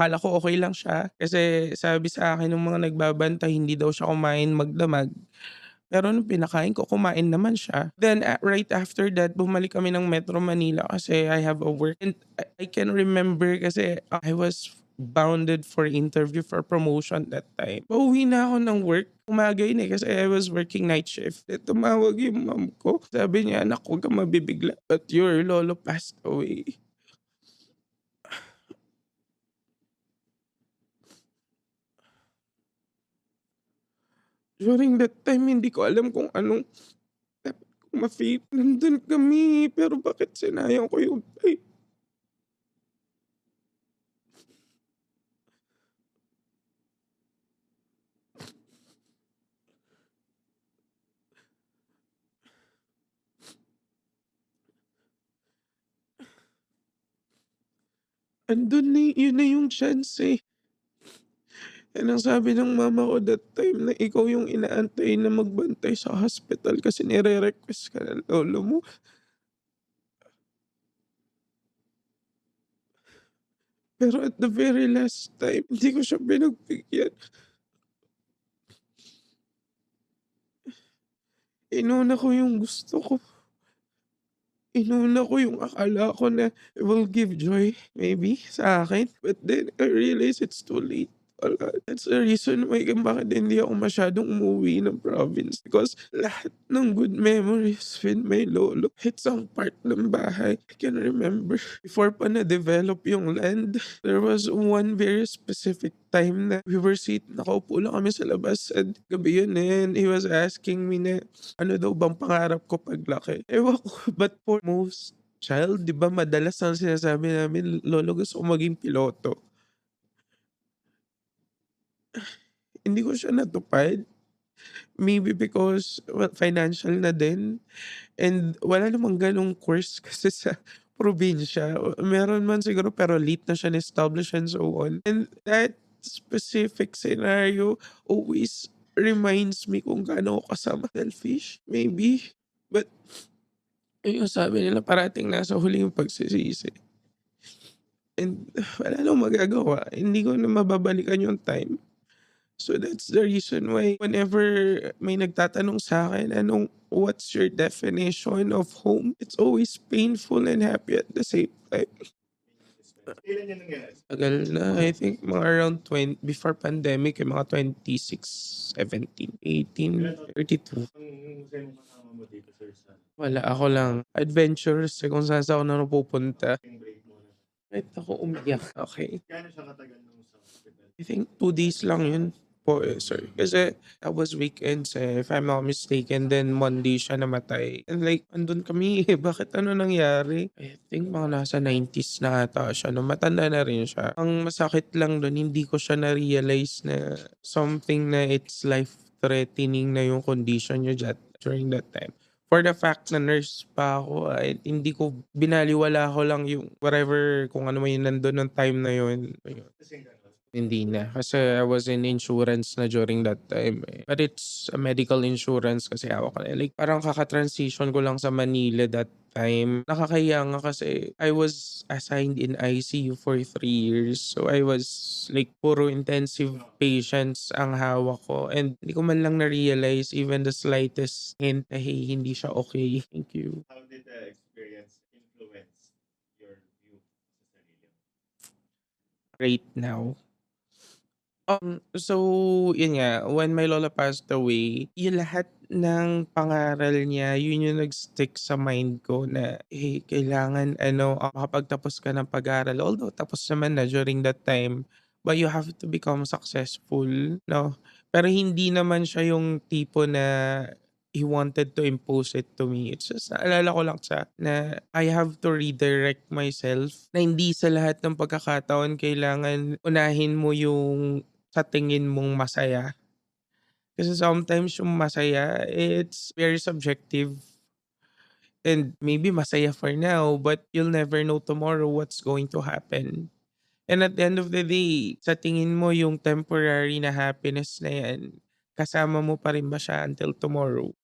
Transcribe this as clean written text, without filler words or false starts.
akala ko okey lang siya kasi sabi sa akin nung mga nagbabantay hindi daw siya kumain magdamag. Pero nung pinakain ko kumain naman siya. Then, right after that bumalik kami ng Metro Manila kasi I have a work and I can remember kasi I was bounded for interview for promotion that time. Pauwi na ako ng work, umaga yun, kasi I was working night shift. Eh, tumawag yung mom ko, sabi niya, "Anak, huwag kang mabibigla but your lolo passed away." During that time hindi ko alam kung anong dapat kong ma-feel. Nandun kami pero bakit sinayang ko yung time. Andun na yun na yung chance, eh. Yan ang sabi ng mama ko that time na ikaw yung inaantay na magbantay sa hospital kasi nire-request ka ng lolo mo. Pero at the very last time, hindi ko siya pinagbigyan. Inuna ko yung gusto ko. Inuna ko yung akala ko na will give joy maybe sa akin. But then I realized it's too late. Wala. That's the reason why kung bakit hindi ako masyadong umuwi ng province because lahat ng good memories with my lolo, isang part ng bahay. I can remember before pa na-develop yung land, there was one very specific time na we were nakaupo lang kami sa labas and gabi yun and he was asking me na ano daw bang pangarap ko paglaki. Ewan ko, but for most child, 'di ba madalas ang sinasabi namin, "Lolo gusto ko maging piloto." Hindi ko siya natupad. Maybe because, well, financial na din and wala namang gano'ng course kasi sa probinsya. Meron man siguro pero late na siya na-establish and so on. And that specific scenario always reminds me kung gaano ako selfish, maybe. But yun yung sabi nila parating nasa huli yung pagsisisi and wala nang magagawa. Hindi ko na mababalikan yung time. So that's the reason why whenever may nagtatanong sa akin, what's your definition of home? It's always painful and happy at the same time. Kailan yan nangyari? Tagal na, I think mga around 20 before pandemic, yung mga 26, 17, Ilan 18, taon 32. ang husay mong kasama mo dito sir sa Wala, ako lang. Adventurous eh, kung saan ako na napupunta. spring break mo na? Kahit ako umiyak, okay. Gaano siya katagal nung sa hospital? I think 2 days lang yun po, eh, sir. Kasi that was weekends eh, if I'm not mistaken. Then Monday siya namatay. And like, andun kami eh, bakit ano nangyari? I think mga nasa 90s na ata siya. No, matanda na rin siya. Ang masakit lang dun, hindi ko siya na-realize na something na it's life-threatening na yung condition niya during that time. For the fact na nurse pa ako, ay, hindi ko binaliwala ko lang yung whatever kung ano man yung nandun nung time na yun. Ayun. Kasing gano'n? Hindi na, kasi I was in insurance na during that time, eh. But it's a medical insurance kasi hawak ko na, like parang kaka-transition ko lang sa Manila that time. Nakakahiya nga kasi I was assigned in ICU for 3 years. So I was like puro intensive patients ang hawak ko and hindi ko man lang na-realize even the slightest hint na, "Hey, hindi siya okay." Thank you. How did the experience influence your view sa sarili mo? Right now. So yun nga, when my lola passed away, yung lahat ng pangaral niya, yun yung nag-stick sa mind ko na, eh, kailangan makapagtapos ka ng pag-aaral. Although tapos naman na during that time, but you have to become successful, 'no? Pero hindi naman siya yung tipo na he wanted to impose it to me. It's just naalala ko lang siya na I have to redirect myself na hindi sa lahat ng pagkakataon kailangan unahin mo yung sa tingin mong masaya. Kasi sometimes yung masaya, it's very subjective and maybe masaya for now, but you'll never know tomorrow what's going to happen. And at the end of the day, sa tingin mo yung temporary na happiness na yan, kasama mo pa rin ba siya until tomorrow?